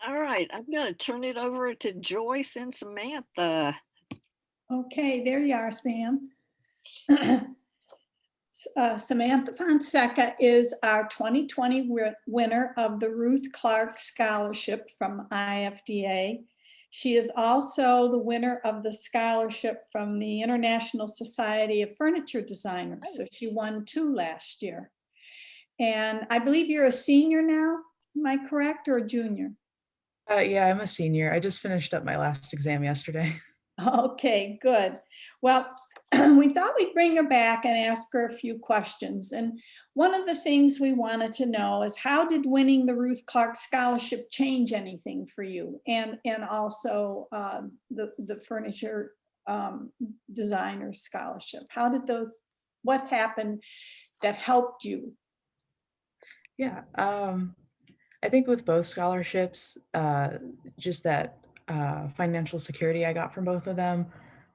All right, I'm going to turn it over to Joyce and Samantha. Okay, there you are, Sam. Samantha Fonseca is our 2020 winner of the Ruth Clark Scholarship from IFDA. She is also the winner of the scholarship from the International Society of Furniture Designers. So she won 2 last year. And I believe you're a senior now, am I correct, or a junior? Yeah, I'm a senior. I just finished up my last exam yesterday. Okay, good. Well, we thought we'd bring her back and ask her a few questions. And one of the things we wanted to know is, how did winning the Ruth Clark Scholarship change anything for you? And also the furniture designer scholarship. How did what happened that helped you? Yeah, I think with both scholarships, just that financial security I got from both of them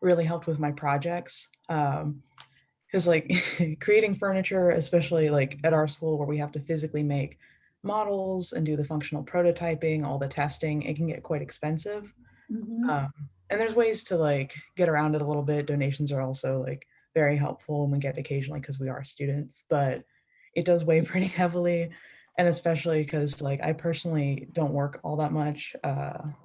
really helped with my projects. Because like creating furniture, especially like at our school where we have to physically make models and do the functional prototyping, all the testing, it can get quite expensive. Mhm. Um, and there's ways to like get around it a little bit. Donations are also like very helpful and we get occasionally because we are students, but it does weigh pretty heavily. And especially because like I personally don't work all that much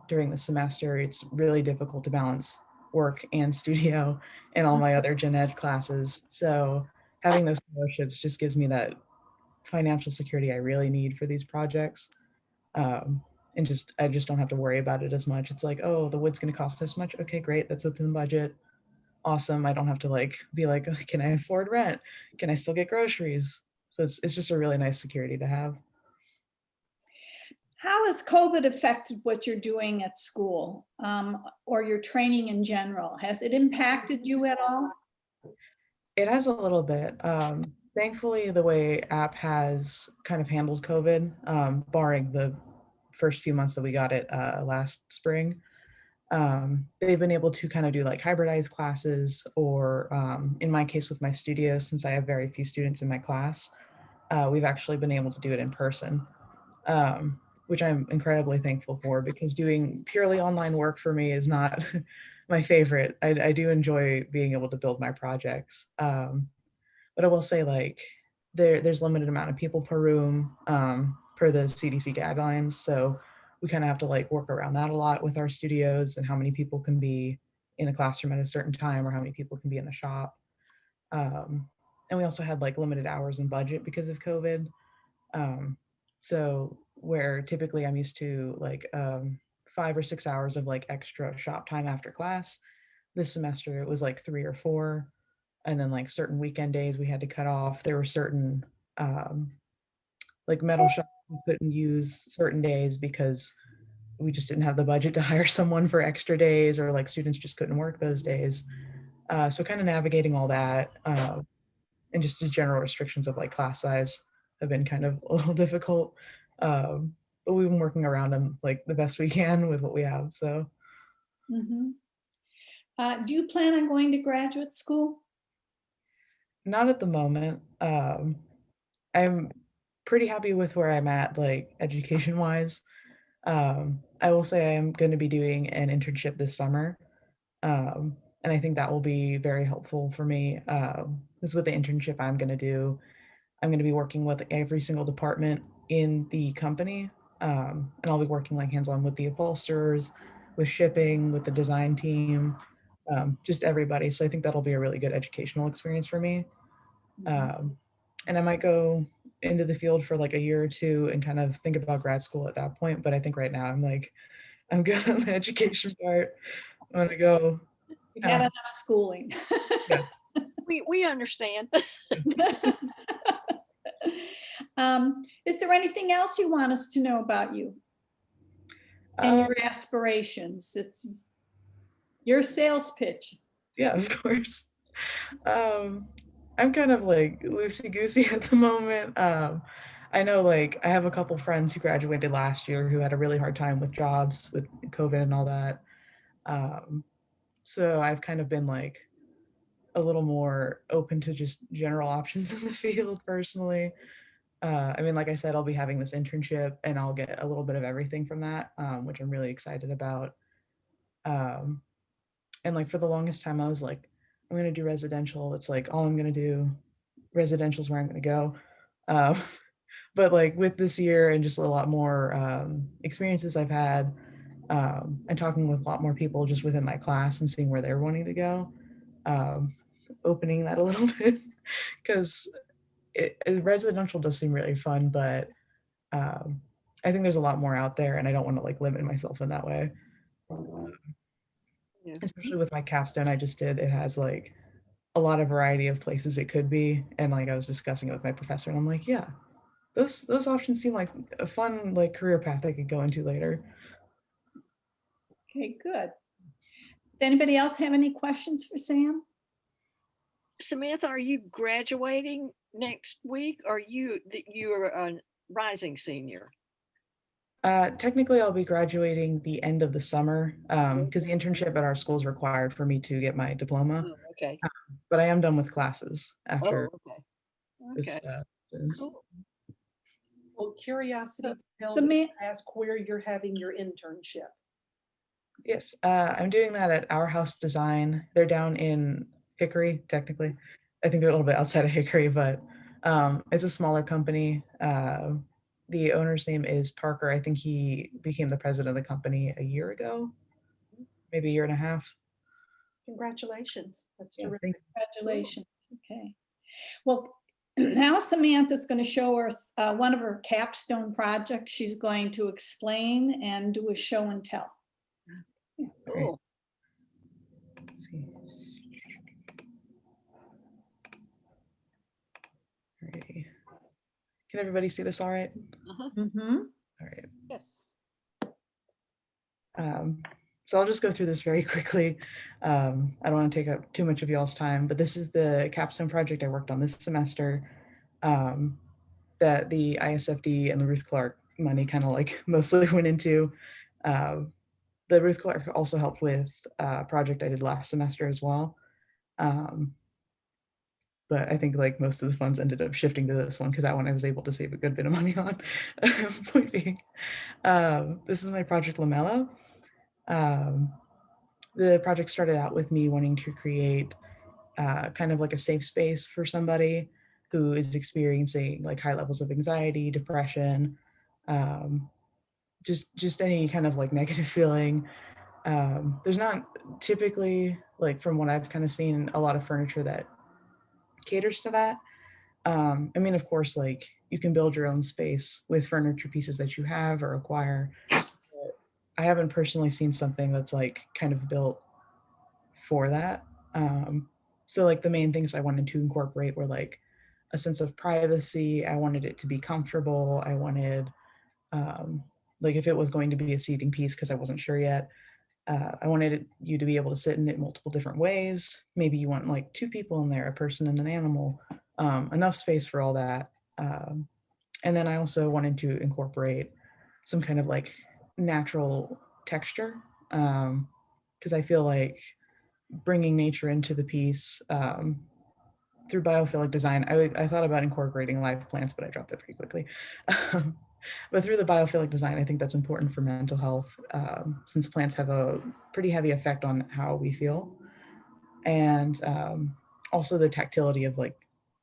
during the semester. It's really difficult to balance work and studio and all my other gen ed classes. So having those scholarships just gives me that financial security I really need for these projects. Um, and just I just don't have to worry about it as much. It's like, oh, the wood's going to cost this much. Okay, great, that's what's in the budget. Awesome. I don't have to like be like, "Oh, can I afford rent? Can I still get groceries?" So it's just a really nice security to have. How has COVID affected what you're doing at school, or your training in general? Has it impacted you at all? It has a little bit. Thankfully, the way app has kind of handled COVID, barring the first few months that we got it last spring, they've been able to kind of do like hybridized classes, or in my case with my studio, since I have very few students in my class, we've actually been able to do it in person, which I'm incredibly thankful for, because doing purely online work for me is not my favorite. I do enjoy being able to build my projects. But I will say, like, there's limited amount of people per room, per the CDC guidelines. So we kind of have to like work around that a lot with our studios, and how many people can be in a classroom at a certain time, or how many people can be in the shop. Um, and we also had like limited hours and budget because of COVID. Um, so where typically I'm used to like 5 or 6 hours of like extra shop time after class, this semester it was like 3 or 4. And then like certain weekend days we had to cut off. There were certain um, like metal shops we couldn't use certain days because we just didn't have the budget to hire someone for extra days, or like students just couldn't work those days. So kind of navigating all that, and just the general restrictions of like class size have been kind of a little difficult. But we've been working around them like the best we can with what we have. So Mhm. Do you plan on going to graduate school? not at the moment. I'm pretty happy with where I'm at, like education wise. I will say I am going to be doing an internship this summer. And I think that will be very helpful for me. Because with the internship I'm going to do, I'm going to be working with every single department in the company. And I'll be working like hands on with the upholsterers, with shipping, with the design team, just everybody. So I think that'll be a really good educational experience for me. Mhm. Um, and I might go into the field for like a year or two and kind of think about grad school at that point. But I think right now I'm like, I'm good on the education part. I'm gonna go. You've had Uh, enough schooling. yeah. We understand. Is there anything else you want us to know about you and Um, your aspirations? It's your sales pitch. yeah, of course. Um, I'm kind of like loosey goosey at the moment. I know like I have a couple friends who graduated last year who had a really hard time with jobs with COVID and all that. Um, so I've kind of been like a little more open to just general options in the field personally. I mean, like I said, I'll be having this internship and I'll get a little bit of everything from that, which I'm really excited about. Um, and like for the longest time, I was like, I'm going to do residential. It's like all I'm going to do. Residential is where I'm going to go. Um, but like with this year and just a lot more experiences I've had, and talking with a lot more people just within my class and seeing where they're wanting to go, um, opening that a little bit because residential does seem really fun, but um, I think there's a lot more out there, and I don't want to like limit myself in that way. Yeah. Especially with my capstone I just did, it has like a lot of variety of places it could be, and like I was discussing it with my professor, and I'm like, yeah, those options seem like a fun like career path I could go into later. Okay, good. Does anybody else have any questions for Sam? Samantha, are you graduating next week? Or you're a rising senior? Technically, I'll be graduating the end of the summer because the internship at our school is required for me to get my diploma. Oh, okay. But I am done with classes after Oh, okay. this. Okay. Cool. Well, curiosity So tells me to ask where you're having your internship. Yes, I'm doing that at Our House Design. They're down in Hickory, technically. I think they're a little bit outside of Hickory, but it's a smaller company. The owner's name is Parker. I think he became the president of the company a year ago, maybe a year and a half. Congratulations. That's Yeah, terrific. Congratulations. Okay. Well, now Samantha's going to show us one of her capstone projects. She's going to explain and do a show and tell. Cool. Let's see. Alrighty. Can everybody see this all right? Mm-hmm. All right. Yes. So I'll just go through this very quickly. I don't want to take up too much of y'all's time, but this is the capstone project I worked on this semester that the ISFD and the Ruth Clark money kind of like mostly went into. The Ruth Clark also helped with a project I did last semester as well. But I think like most of the funds ended up shifting to this one because that one I was able to save a good bit of money on. Point being, this is my project Lamella. The project started out with me wanting to create kind of like a safe space for somebody who is experiencing like high levels of anxiety, depression, um, just any kind of like negative feeling. There's not typically, like from what I've kind of seen, a lot of furniture that caters to that. I mean, of course, like you can build your own space with furniture pieces that you have or acquire. But I haven't personally seen something that's like kind of built for that. So like the main things I wanted to incorporate were like a sense of privacy. I wanted it to be comfortable. I wanted like if it was going to be a seating piece because I wasn't sure yet. I wanted you to be able to sit in it multiple different ways. Maybe you want like two people in there, a person and an animal, enough space for all that. And then I also wanted to incorporate some kind of like natural texture because I feel like bringing nature into the piece through biophilic design. I thought about incorporating live plants, but I dropped it pretty quickly. But through the biophilic design, I think that's important for mental health since plants have a pretty heavy effect on how we feel. And also the tactility of like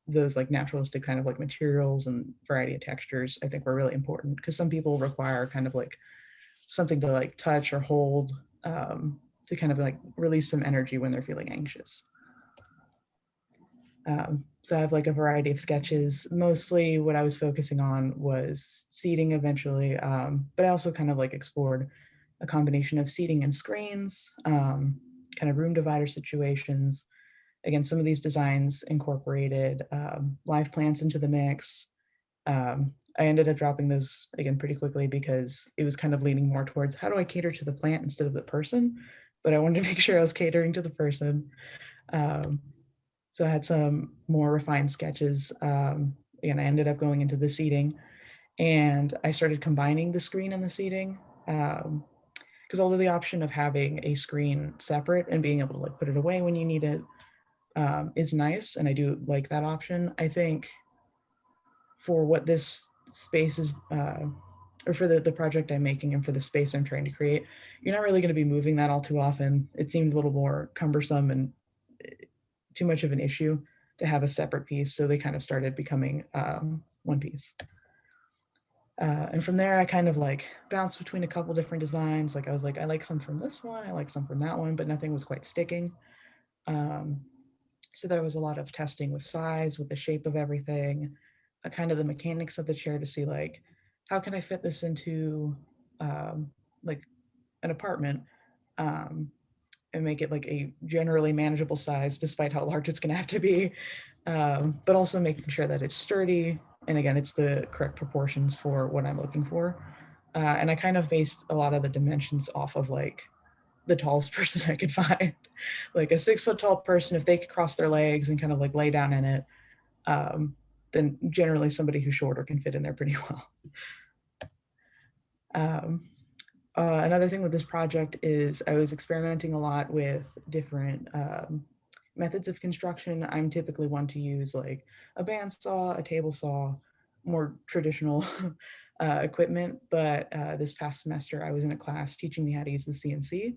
those like naturalistic kind of like materials and variety of textures, I think were really important because some people require kind of like something to like touch or hold to kind of like release some energy when they're feeling anxious. So I have like a variety of sketches. Mostly what I was focusing on was seating eventually, but I also kind of like explored a combination of seating and screens, kind of room divider situations. Again, some of these designs incorporated live plants into the mix. I ended up dropping those again pretty quickly because it was kind of leaning more towards how do I cater to the plant instead of the person, but I wanted to make sure I was catering to the person. So I had some more refined sketches. And I ended up going into the seating and I started combining the screen and the seating. Because although the option of having a screen separate and being able to like put it away when you need it is nice, and I do like that option, I think for what this space is, or for the project I'm making and for the space I'm trying to create, you're not really going to be moving that all too often. It seemed a little more cumbersome and too much of an issue to have a separate piece. So they kind of started becoming one piece. And from there, I kind of like bounced between a couple different designs. Like I was like, I like some from this one, I like some from that one, but nothing was quite sticking. So there was a lot of testing with size, with the shape of everything, kind of the mechanics of the chair to see like, how can I fit this into like an apartment and make it like a generally manageable size, despite how large it's going to have to be, but also making sure that it's sturdy. And again, it's the correct proportions for what I'm looking for. And I kind of based a lot of the dimensions off of like the tallest person I could find. Like a 6 foot tall person, if they could cross their legs and kind of like lay down in it, then generally somebody who's shorter can fit in there pretty well. Another thing with this project is I was experimenting a lot with different methods of construction. I'm typically one to use like a bandsaw, a table saw, more traditional equipment. But this past semester, I was in a class teaching me how to use the CNC.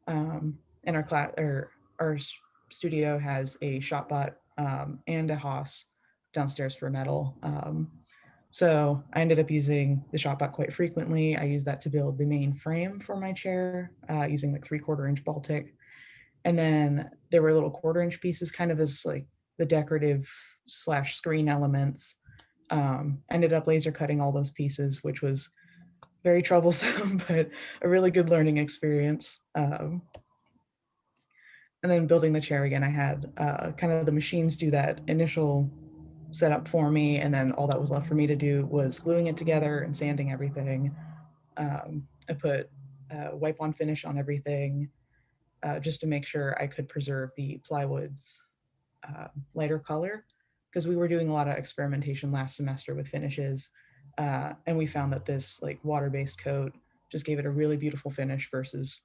And our class or our studio has a shopbot and a Haas downstairs for metal. So I ended up using the shopbot quite frequently. I used that to build the main frame for my chair using like 3/4 inch Baltic. And then there were little 1/4 inch pieces kind of as like the decorative / screen elements. Ended up laser cutting all those pieces, which was very troublesome, but a really good learning experience. And then building the chair again, I had kind of the machines do that initial setup for me. And then all that was left for me to do was gluing it together and sanding everything. I put wipe on finish on everything just to make sure I could preserve the plywood's lighter color, because we were doing a lot of experimentation last semester with finishes. And we found that this like water-based coat just gave it a really beautiful finish versus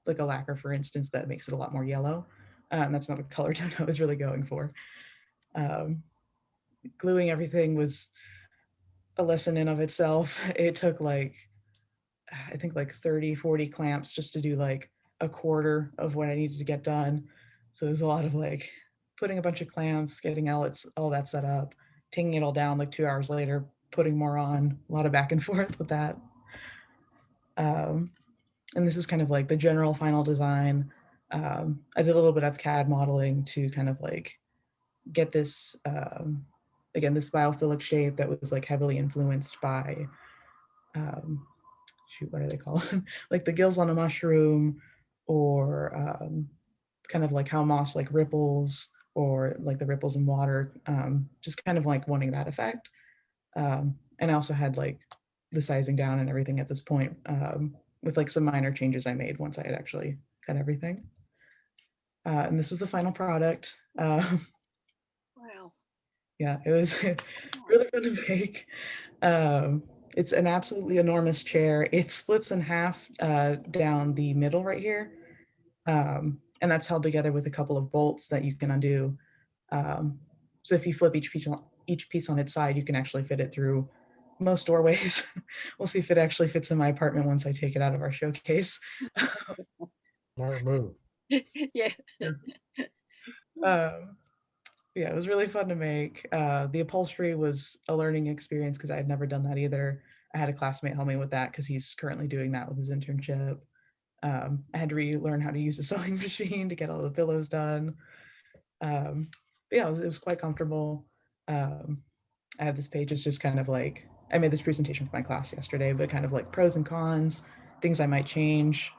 like a lacquer, for instance, that makes it a lot more yellow. That's not the color tone I was really going for. Gluing everything was a lesson in of itself. It took like, I think like 30-40 clamps just to do like a quarter of what I needed to get done. So there's a lot of like putting a bunch of clamps, getting outlets, all that set up, taking it all down like 2 hours later, putting more on, a lot of back and forth with that. And this is kind of like the general final design. I did a little bit of CAD modeling to kind of like get this, again, this biophilic shape that was like heavily influenced by, shoot, what are they called? Like the gills on a mushroom, or kind of like how moss like ripples, or like the ripples in water, just kind of like wanting that effect. And I also had like the sizing down and everything at this point, with like some minor changes I made once I had actually cut everything. And this is the final product. Wow. Yeah, it was really fun to make. It's an absolutely enormous chair. It splits in half down the middle right here. And that's held together with a couple of bolts that you can undo. So if you flip each piece on its side, you can actually fit it through most doorways. We'll see if it actually fits in my apartment once I take it out of our showcase. Smart move. Yeah. Yeah, it was really fun to make. The upholstery was a learning experience because I had never done that either. I had a classmate help me with that because he's currently doing that with his internship. I had to relearn how to use a sewing machine to get all the pillows done. Yeah, it was quite comfortable. I have this page. It's just kind of like, I made this presentation for my class yesterday, but kind of like pros and cons, things I might change.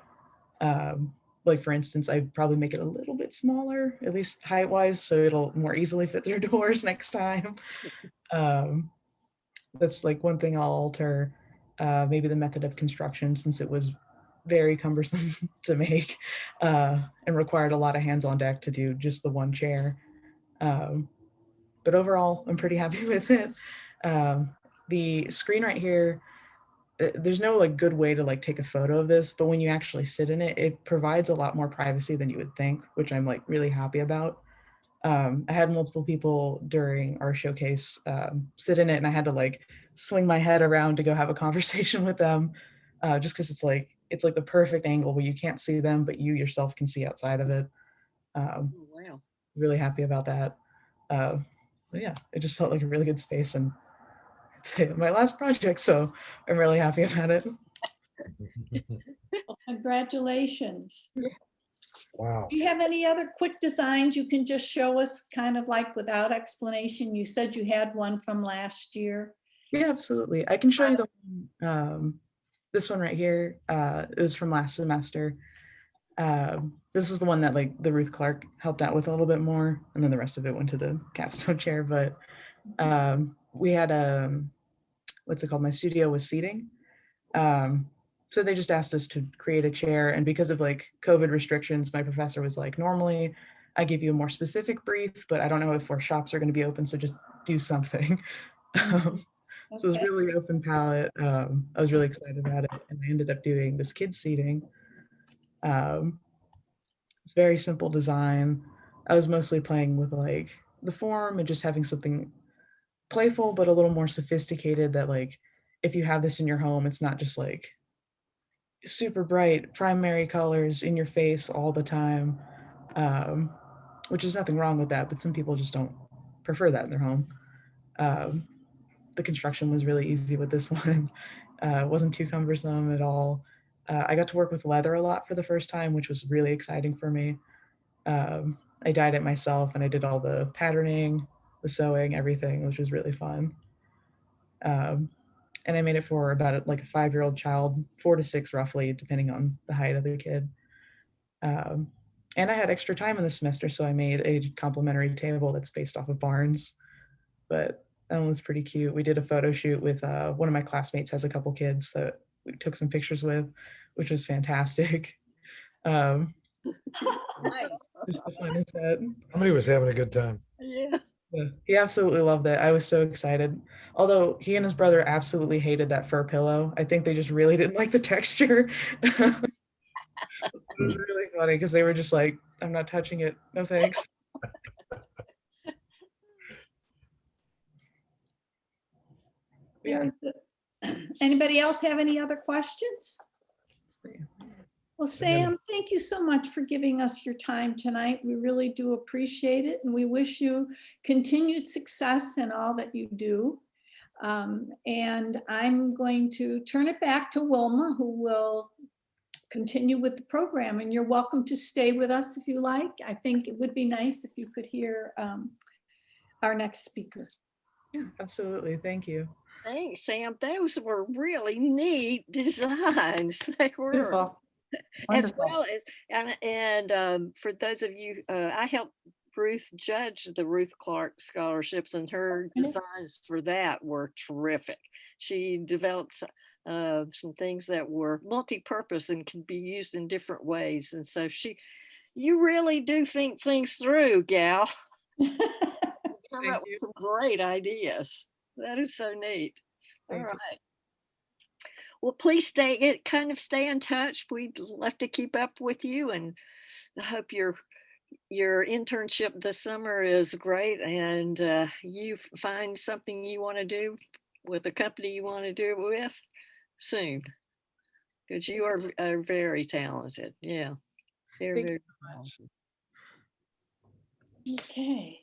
Like for instance, I'd probably make it a little bit smaller, at least height wise, so it'll more easily fit through doors next time. That's like one thing I'll alter. Maybe the method of construction, since it was very cumbersome to make and required a lot of hands on deck to do just the one chair. But overall, I'm pretty happy with it. The screen right here, there's no like good way to like take a photo of this, but when you actually sit in it, it provides a lot more privacy than you would think, which I'm like really happy about. I had multiple people during our showcase sit in it, and I had to like swing my head around to go have a conversation with them, just because it's like the perfect angle where you can't see them, but you yourself can see outside of it. Um, Oh, wow. really happy about that. But yeah, it just felt like a really good space, and it's my last project, so I'm really happy about it. Well, congratulations. Wow. Do you have any other quick designs you can just show us, kind of like without explanation? You said you had one from last year. Yeah, absolutely. I can show you the this one right here. It was from last semester. This was the one that like the Ruth Clark helped out with a little bit more, and then the rest of it went to the capstone chair. But we had what's it called? My studio was seating. So they just asked us to create a chair, and because of like COVID restrictions, my professor was like, normally I give you a more specific brief, but I don't know if our shops are going to be open, so just do something. So it was Okay. really open palette. I was really excited about it, and I ended up doing this kids seating. Um, it's very simple design. I was mostly playing with like the form and just having something playful, but a little more sophisticated. That like, if you have this in your home, it's not just like super bright primary colors in your face all the time, um, which is nothing wrong with that. But some people just don't prefer that in their home. Um, the construction was really easy with this one. It wasn't too cumbersome at all. I got to work with leather a lot for the first time, which was really exciting for me. I dyed it myself, and I did all the patterning, the sewing, everything, which was really fun. Um, and I made it for about like a 5-year-old child, 4 to 6 roughly, depending on the height of the kid. Um, and I had extra time in the semester, so I made a complimentary table that's based off of Barnes. But that one was pretty cute. We did a photo shoot with one of my classmates has a couple kids that we took some pictures with, which was fantastic. Um, Nice. just the funnest set. Somebody was having a good time. Yeah. Yeah, he absolutely loved it. I was so excited. Although he and his brother absolutely hated that fur pillow. I think they just really didn't like the texture. It was really funny because they were just like, I'm not touching it. No thanks. Yeah. Very good. Anybody else have any other questions? Well, Sam, thank you so much for giving us your time tonight. We really do appreciate it, and we wish you continued success in all that you do. And I'm going to turn it back to Wilma, who will continue with the program. And you're welcome to stay with us if you like. I think it would be nice if you could hear our next speaker. Yeah, absolutely. Thank you. Thanks, Sam. Those were really neat designs. They were. Beautiful. As Wonderful. well as, and for those of you, I helped Ruth judge the Ruth Clark scholarships, and her designs for that were terrific. She developed some things that were multi-purpose and can be used in different ways. And so you really do think things through, gal. Come up with some great ideas. That is so neat. All right. Well, please stay in touch. We'd love to keep up with you, and I hope your internship this summer is great, and you find something you want to do with a company you want to do it with soon, because you are very talented. Yeah, very, very talented. Okay.